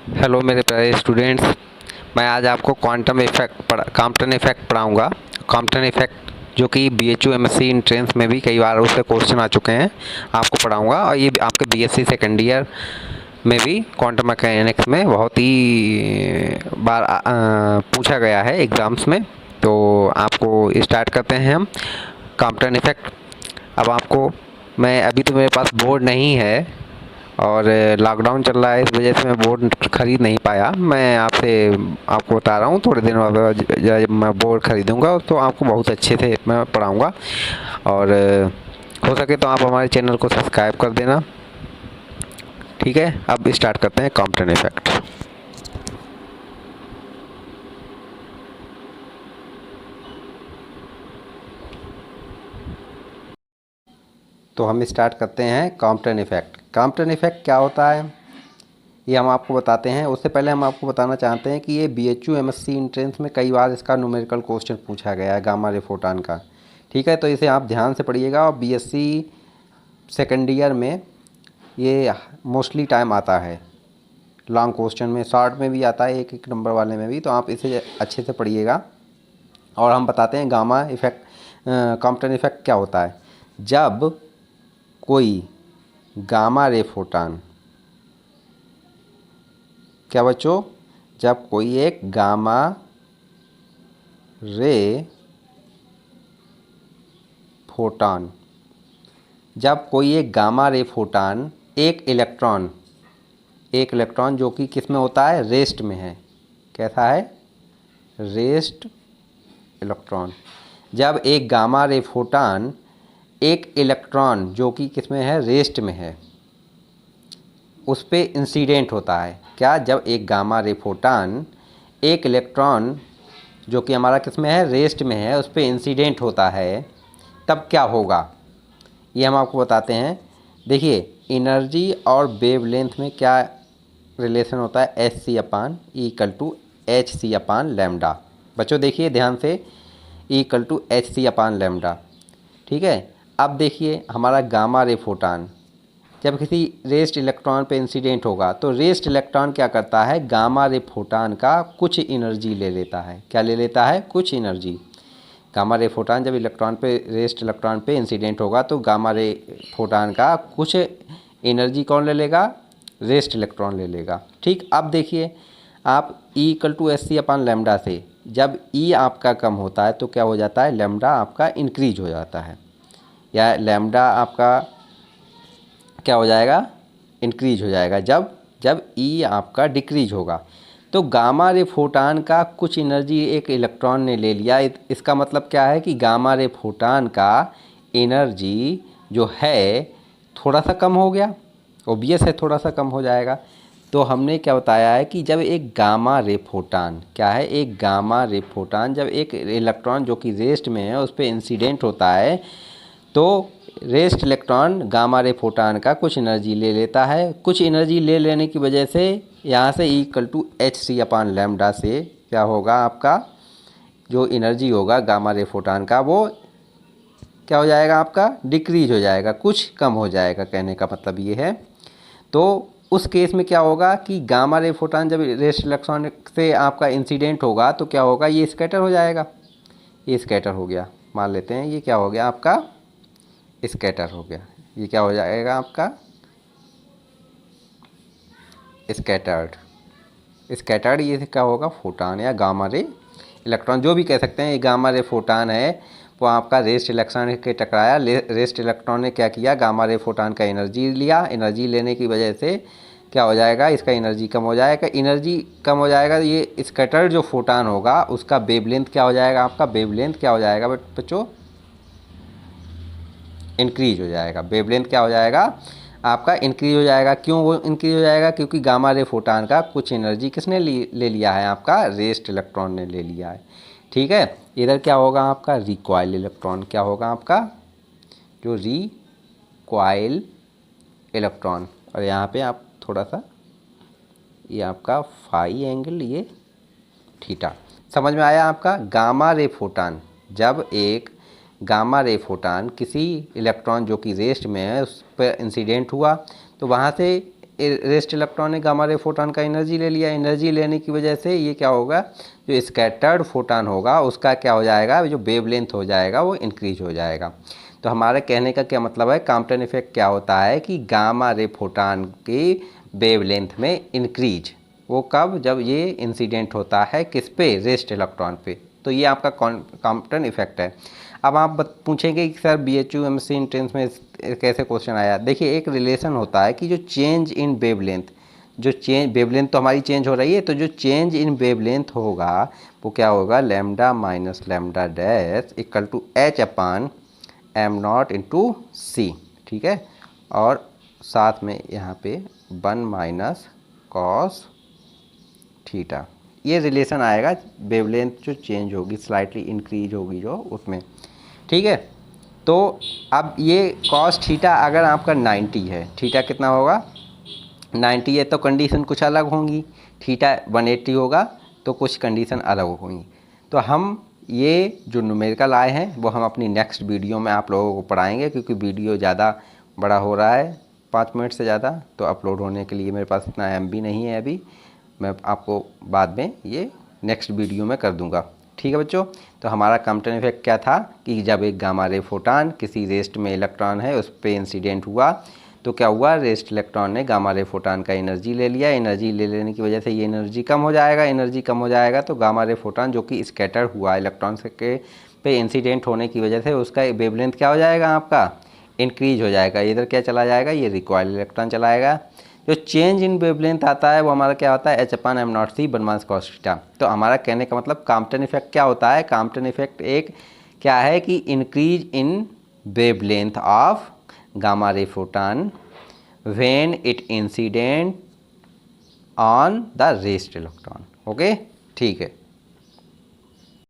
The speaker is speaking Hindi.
हेलो मेरे प्यारे स्टूडेंट्स। मैं आज आपको कॉम्पटन इफ़ेक्ट पढ़ाऊँगा। कॉम्पटन इफ़ेक्ट जो कि BHU MSc एंट्रेंस में भी कई बार उससे क्वेश्चन आ चुके हैं, आपको पढ़ाऊँगा। और ये आपके BSc सेकेंड ईयर में भी क्वांटम मैकेनिक्स में बहुत ही बार पूछा गया है एग्ज़ाम्स में। तो आपको स्टार्ट करते हैं हम कॉम्पटन इफ़ेक्ट। अब आपको मैं अभी तो मेरे पास बोर्ड नहीं है और लॉकडाउन चल रहा है, इस वजह से मैं बोर्ड ख़रीद नहीं पाया। मैं आपको बता रहा हूँ, थोड़े दिनों बाद जब मैं बोर्ड ख़रीदूँगा तो आपको बहुत अच्छे से मैं पढ़ाऊँगा। और हो सके तो आप हमारे चैनल को सब्सक्राइब कर देना। ठीक है, अब स्टार्ट करते हैं कॉम्पटन इफ़ेक्ट। तो हम स्टार्ट करते हैं कॉम्पटन इफ़ेक्ट। कॉम्पटन इफ़ेक्ट क्या होता है ये हम आपको बताते हैं। उससे पहले हम आपको बताना चाहते हैं कि ये BHU MSc एंट्रेंस में कई बार इसका न्यूमेरिकल क्वेश्चन पूछा गया है, गामा रे फोटान का। ठीक है, तो इसे आप ध्यान से पढ़िएगा। और BSc सेकेंड ईयर में ये मोस्टली टाइम आता है, लॉन्ग क्वेश्चन में, शॉर्ट में भी आता है, एक एक नंबर वाले में भी। तो आप इसे अच्छे से पढ़िएगा। और हम बताते हैं गामा इफ़ेक्ट, कॉम्पटन इफ़ेक्ट क्या होता है। जब कोई गामा रे फोटान, क्या बच्चों, जब कोई एक गामा रे फोटान, जब कोई एक गामा रे फोटान एक इलेक्ट्रॉन जो कि किस में होता है, रेस्ट में है। कैसा है, रेस्ट इलेक्ट्रॉन। जब एक गामा रे फोटान एक इलेक्ट्रॉन जो कि किस में है, रेस्ट में है, उस पे इंसिडेंट होता है। क्या, जब एक गामा रे फोटान एक इलेक्ट्रॉन जो कि हमारा किस में है, रेस्ट में है, उस पे इंसिडेंट होता है, तब क्या होगा ये हम आपको बताते हैं। देखिए, एनर्जी और वेवलेंथ में क्या रिलेशन होता है, Hc/Hc/λ। बच्चों देखिए ध्यान से, Hc/λ। ठीक है, अब देखिए हमारा गामा रे फोटान जब किसी रेस्ट इलेक्ट्रॉन पे इंसिडेंट होगा तो रेस्ट इलेक्ट्रॉन क्या करता है, गामा रे फोटान का कुछ एनर्जी ले लेता है। क्या ले लेता है, कुछ एनर्जी। गामा रे फोटान जब इलेक्ट्रॉन पे, रेस्ट इलेक्ट्रॉन पे इंसिडेंट होगा तो गामा रे फोटान का कुछ एनर्जी कौन ले लेगा, रेस्ट इलेक्ट्रॉन ले लेगा। ठीक, अब देखिए आप E=Hc/λ से जब E आपका कम होता है तो क्या हो जाता है, लैम्डा आपका इंक्रीज हो जाता है, या लैम्डा आपका क्या हो जाएगा, इंक्रीज हो जाएगा। जब जब E आपका डिक्रीज होगा तो गामा रे फोटान का कुछ एनर्जी एक इलेक्ट्रॉन ने ले लिया। इसका मतलब क्या है कि गामा रे फोटान का एनर्जी जो है थोड़ा सा कम हो गया। ओबियस है, थोड़ा सा कम हो जाएगा। तो हमने क्या बताया है कि जब एक गामा रे फोटान, क्या है, एक गामा रे फोटान जब एक इलेक्ट्रॉन जो कि रेस्ट में है उस पर इंसिडेंट होता है तो rest electron gamma ray photon का कुछ एनर्जी ले लेता है। कुछ एनर्जी ले लेने की वजह से यहाँ से Hc/λ से क्या होगा, आपका जो एनर्जी होगा गामा रे फोटान का वो क्या हो जाएगा, आपका डिक्रीज हो जाएगा, कुछ कम हो जाएगा। कहने का मतलब ये है। तो उस केस में क्या होगा कि गामा रे फोटान जब रेस्ट इलेक्ट्रॉन से आपका इंसिडेंट होगा तो क्या होगा, ये स्कैटर हो जाएगा। ये स्कैटर हो गया, मान लेते हैं ये क्या हो गया, आपका स्कैटर हो गया। ये क्या हो जाएगा, आपका स्कैटर्ड। स्कैटर्ड ये क्या होगा, फोटान या गामा रे इलेक्ट्रॉन, जो भी कह सकते हैं। ये गामा रे फोटान है, वो आपका रेस्ट इलेक्ट्रॉन के टकराया। रेस्ट इलेक्ट्रॉन ने क्या किया, गामा रे फोटान का एनर्जी लिया। एनर्जी लेने की वजह से क्या हो जाएगा, इसका एनर्जी कम हो जाएगा। एनर्जी कम हो जाएगा, ये स्कैटर्ड जो फोटान होगा उसका वेवलेंथ क्या हो जाएगा, आपका वेवलेंथ क्या हो जाएगा बच्चों, इंक्रीज हो जाएगा। वेवलेंथ क्या हो जाएगा, आपका इंक्रीज हो जाएगा। क्यों वो इंक्रीज हो जाएगा, क्योंकि गामा रे फोटान का कुछ एनर्जी किसने ले लिया है, आपका रेस्ट इलेक्ट्रॉन ने ले लिया है। ठीक है, इधर क्या होगा, आपका रिकॉइल इलेक्ट्रॉन। क्या होगा आपका, जो रिकॉइल इलेक्ट्रॉन। और यहाँ पे आप थोड़ा सा ये आपका फाई एंगल, ये थीटा। समझ में आया आपका। गामा रे फोटान, जब एक गामा रे फोटान किसी इलेक्ट्रॉन जो कि रेस्ट में है उस पर इंसिडेंट हुआ तो वहाँ से रेस्ट इलेक्ट्रॉन ने गामा रे फोटॉन का एनर्जी ले लिया। एनर्जी लेने की वजह से ये क्या होगा, जो स्कैटर्ड फोटॉन होगा उसका क्या हो जाएगा, जो वेवलेंथ हो जाएगा वो इंक्रीज हो जाएगा। तो हमारे कहने का क्या मतलब है, कॉम्पटन इफेक्ट क्या होता है कि गामा रे फोटॉन की वेवलेंथ में इंक्रीज, वो कब, जब ये इंसिडेंट होता है किस पे, रेस्ट इलेक्ट्रॉन पे। तो ये आपका कॉम्पटन इफेक्ट है। अब आप पूछेंगे कि सर BHU MSc एंट्रेंस में कैसे क्वेश्चन आया। देखिए एक रिलेशन होता है कि जो चेंज इन वेवलेंथ, जो चेंज वेवलेंथ तो हमारी चेंज हो रही है, तो जो चेंज इन वेवलेंथ होगा वो क्या होगा, lambda minus lambda dash equal to H/m0 into C, ठीक है। और साथ में यहाँ पे 1 माइनस कॉस थीटा, ये रिलेशन आएगा वेवलेंथ जो चेंज होगी, स्लाइटली इंक्रीज होगी जो उसमें, ठीक है। तो अब ये कॉस थीटा अगर आपका 90 है, थीटा कितना होगा 90 है, तो कंडीशन कुछ अलग होंगी। थीटा 180 होगा तो कुछ कंडीशन अलग होंगी। तो हम ये जो न्यूमेरिकल आए हैं वो हम अपनी नेक्स्ट वीडियो में आप लोगों को पढ़ाएंगे, क्योंकि वीडियो ज़्यादा बड़ा हो रहा है, 5 मिनट से ज़्यादा, तो अपलोड होने के लिए मेरे पास इतना MB नहीं है अभी। मैं आपको बाद में ये नेक्स्ट वीडियो में कर दूंगा, ठीक है बच्चों। तो हमारा कॉम्पटन इफेक्ट क्या था कि जब एक गामा रे फोटॉन किसी रेस्ट में इलेक्ट्रॉन है उस पर इंसिडेंट हुआ, तो क्या हुआ, रेस्ट इलेक्ट्रॉन ने गामा रे फोटॉन का एनर्जी ले लिया। एनर्जी ले लेने की वजह से ये एनर्जी कम हो जाएगा। एनर्जी कम हो जाएगा तो गामा रे फोटॉन जो कि स्कैटर हुआ इलेक्ट्रॉन के पे इंसिडेंट होने की वजह से उसका वेवलेंथ क्या हो जाएगा, आपका इंक्रीज हो जाएगा। इधर क्या चला जाएगा, ये रिकॉइल इलेक्ट्रॉन चला आएगा। जो चेंज इन वेवलेंथ आता है वो हमारा क्या होता है, H/m0 1 माइनस कॉस थीटा। तो हमारा कहने का मतलब कॉम्पटन इफेक्ट क्या होता है, कॉम्पटन इफेक्ट एक क्या है कि increase in wavelength of gamma ray photon when it incident on the rest electron. Okay, ठीक है।